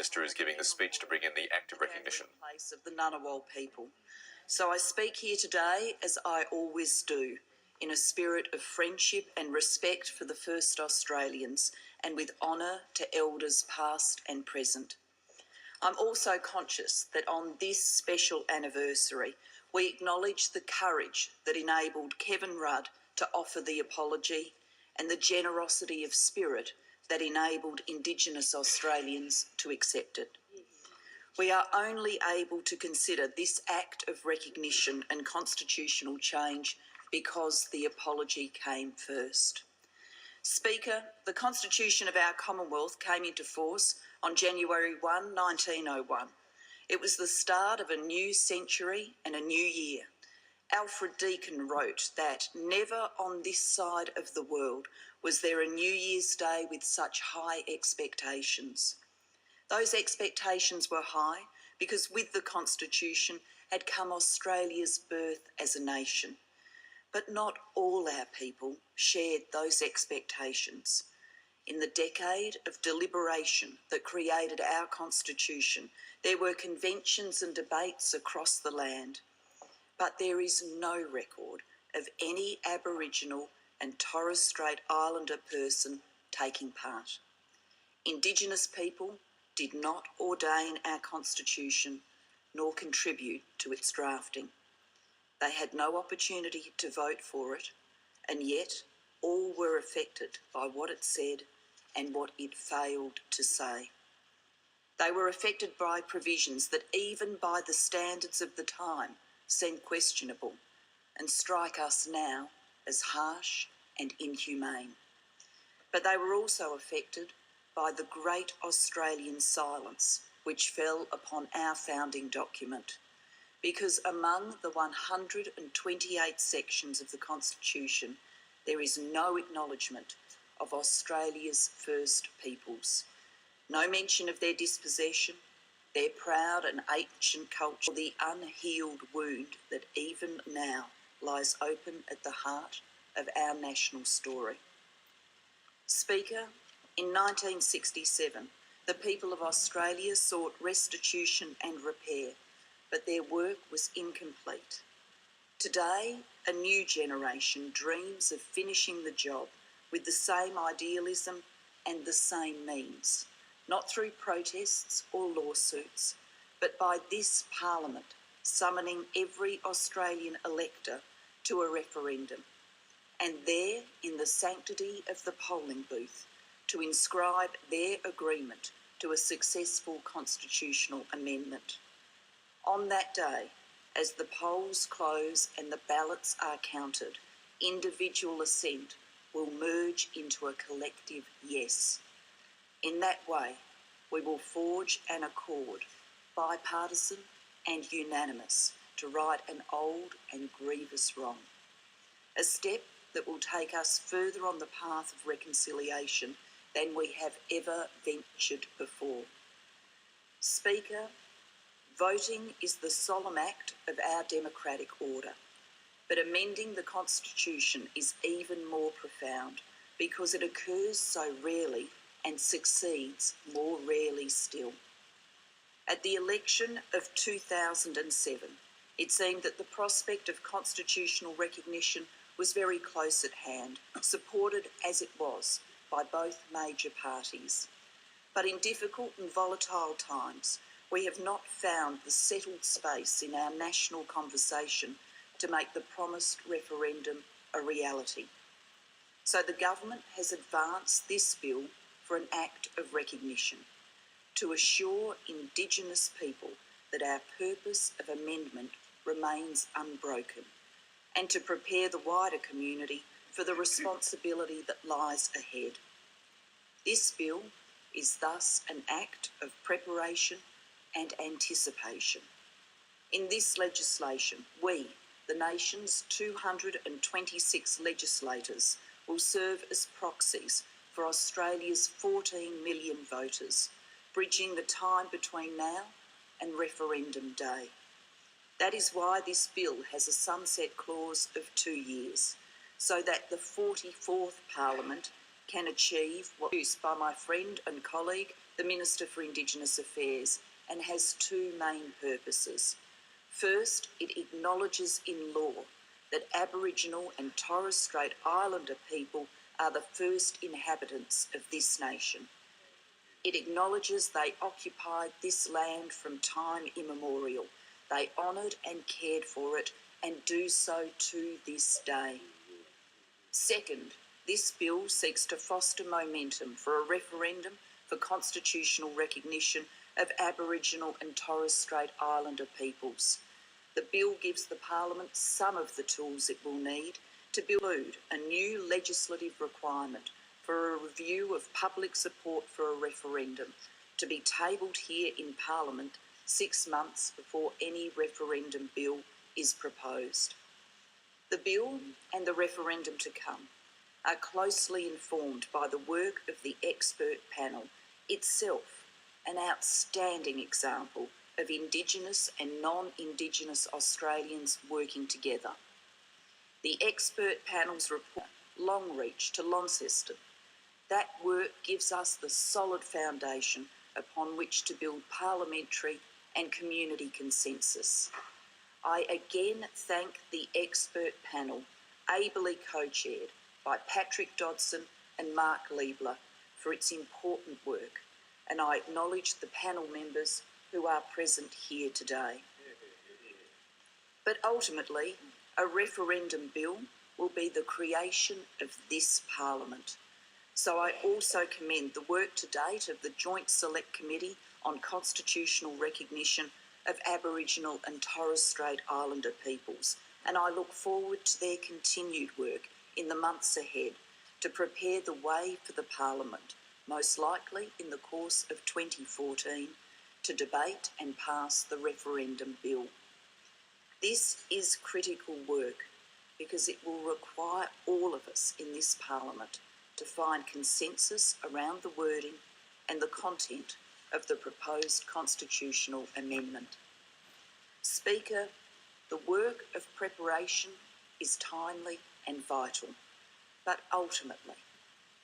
Minister is giving the speech to bring in the act of recognition. In place of the Ngunnawal people. So I speak here today, as I always do, in a spirit of friendship and respect for the first Australians and with honour to elders past and present. I'm also conscious that on this special anniversary, we acknowledge the courage that enabled Kevin Rudd to offer the apology and the generosity of spirit that enabled Indigenous Australians to accept it. We are only able to consider this act of recognition and constitutional change because the apology came first. Speaker, the Constitution of our Commonwealth came into force on January 1, 1901. It was the start of a new century and a new year. Alfred Deakin wrote that never on this side of the world was there a New Year's Day with such high expectations. Those expectations were high because with the Constitution had come Australia's birth as a nation. But not all our people shared those expectations. In the decade of deliberation that created our Constitution, there were conventions and debates across the land. But there is no record of any Aboriginal and Torres Strait Islander person taking part. Indigenous people did not ordain our Constitution nor contribute to its drafting. They had no opportunity to vote for it, and yet all were affected by what it said and what it failed to say. They were affected by provisions that even by the standards of the time seem questionable and strike us now as harsh and inhumane. But they were also affected by the great Australian silence which fell upon our founding document, because among the 128 sections of the Constitution, there is no acknowledgement of Australia's First Peoples, no mention of their dispossession, their proud and ancient culture, or the unhealed wound that even now lies open at the heart of our national story. Speaker, in 1967, the people of Australia sought restitution and repair, but their work was incomplete. Today, a new generation dreams of finishing the job with the same idealism and the same means, not through protests or lawsuits, but by this Parliament summoning every Australian elector to a referendum, and there, in the sanctity of the polling booth, to inscribe their agreement to a successful constitutional amendment. On that day, as the polls close and the ballots are counted, individual assent will merge into a collective yes. In that way, we will forge an accord, bipartisan and unanimous, to right an old and grievous wrong. A step that will take us further on the path of reconciliation than we have ever ventured before. Speaker, voting is the solemn act of our democratic order, but amending the Constitution is even more profound because it occurs so rarely and succeeds more rarely still. At the election of 2007, it seemed that the prospect of constitutional recognition was very close at hand, supported as it was by both major parties. But in difficult and volatile times, we have not found the settled space in our national conversation to make the promised referendum a reality. So the government has advanced this bill for an act of recognition to assure Indigenous people that our purpose of amendment remains unbroken and to prepare the wider community for the responsibility that lies ahead. This bill is thus an act of preparation and anticipation. In this legislation, we, the nation's 226 legislators, will serve as proxies for Australia's 14 million voters, bridging the time between now and referendum day. That is why this bill has a sunset clause of 2 years, so that the 44th Parliament can achieve what was produced by my friend and colleague, the Minister for Indigenous Affairs, and has two main purposes. First, it acknowledges in law that Aboriginal and Torres Strait Islander people are the first inhabitants of this nation. It acknowledges they occupied this land from time immemorial. They honoured and cared for it and do so to this day. Second, this bill seeks to foster momentum for a referendum for constitutional recognition of Aboriginal and Torres Strait Islander peoples. The bill gives the Parliament some of the tools it will need to build a new legislative requirement for a review of public support for a referendum to be tabled here in Parliament 6 months before any referendum bill is proposed. The bill and the referendum to come are closely informed by the work of the expert panel, itself an outstanding example of Indigenous and non-Indigenous Australians working together. The expert panel's report, Longreach to Launceston, that work gives us the solid foundation upon which to build parliamentary and community consensus. I again thank the expert panel, ably co-chaired by Patrick Dodson and Mark Liebler, for its important work, and I acknowledge the panel members who are present here today. But ultimately, a referendum bill will be the creation of this Parliament. So I also commend the work to date of the Joint Select Committee on Constitutional Recognition of Aboriginal and Torres Strait Islander peoples, and I look forward to their continued work in the months ahead to prepare the way for the Parliament, most likely in the course of 2014, to debate and pass the referendum bill. This is critical work because it will require all of us in this Parliament to find consensus around the wording and the content of the proposed constitutional amendment. Speaker, the work of preparation is timely and vital, but ultimately,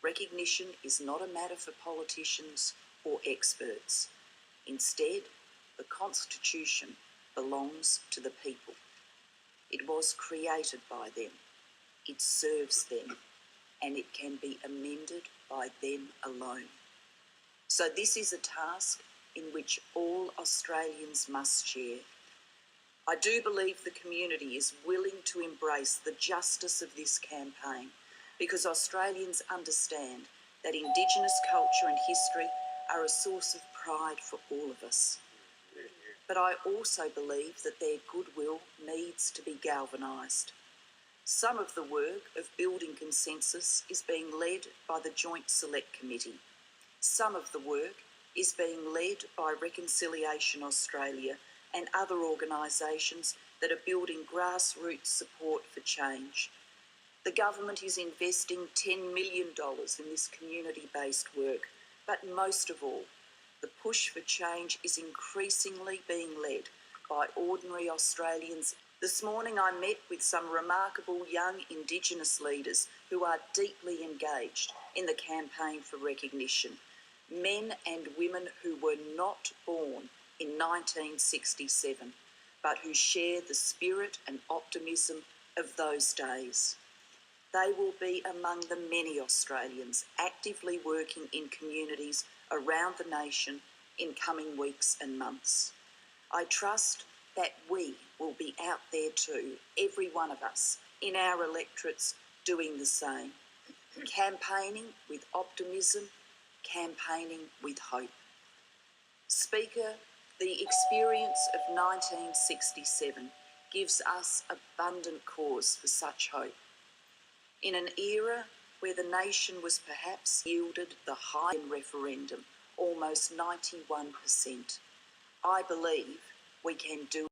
recognition is not a matter for politicians or experts. Instead, the Constitution belongs to the people. It was created by them, it serves them, and it can be amended by them alone. So this is a task in which all Australians must share. I do believe the community is willing to embrace the justice of this campaign because Australians understand that Indigenous culture and history are a source of pride for all of us. But I also believe that their goodwill needs to be galvanised. Some of the work of building consensus is being led by the Joint Select Committee. Some of the work is being led by Reconciliation Australia and other organisations that are building grassroots support for change. The government is investing $10 million in this community-based work, but most of all, the push for change is increasingly being led by ordinary Australians. This morning I met with some remarkable young Indigenous leaders who are deeply engaged in the campaign for recognition. Men and women who were not born in 1967, but who share the spirit and optimism of those days. They will be among the many Australians actively working in communities around the nation in coming weeks and months. I trust that we will be out there too, every one of us, in our electorates doing the same, campaigning with optimism, campaigning with hope. Speaker, the experience of 1967 gives us abundant cause for such hope. In an era where the nation was perhaps yielded the high referendum, almost 91%, I believe we can do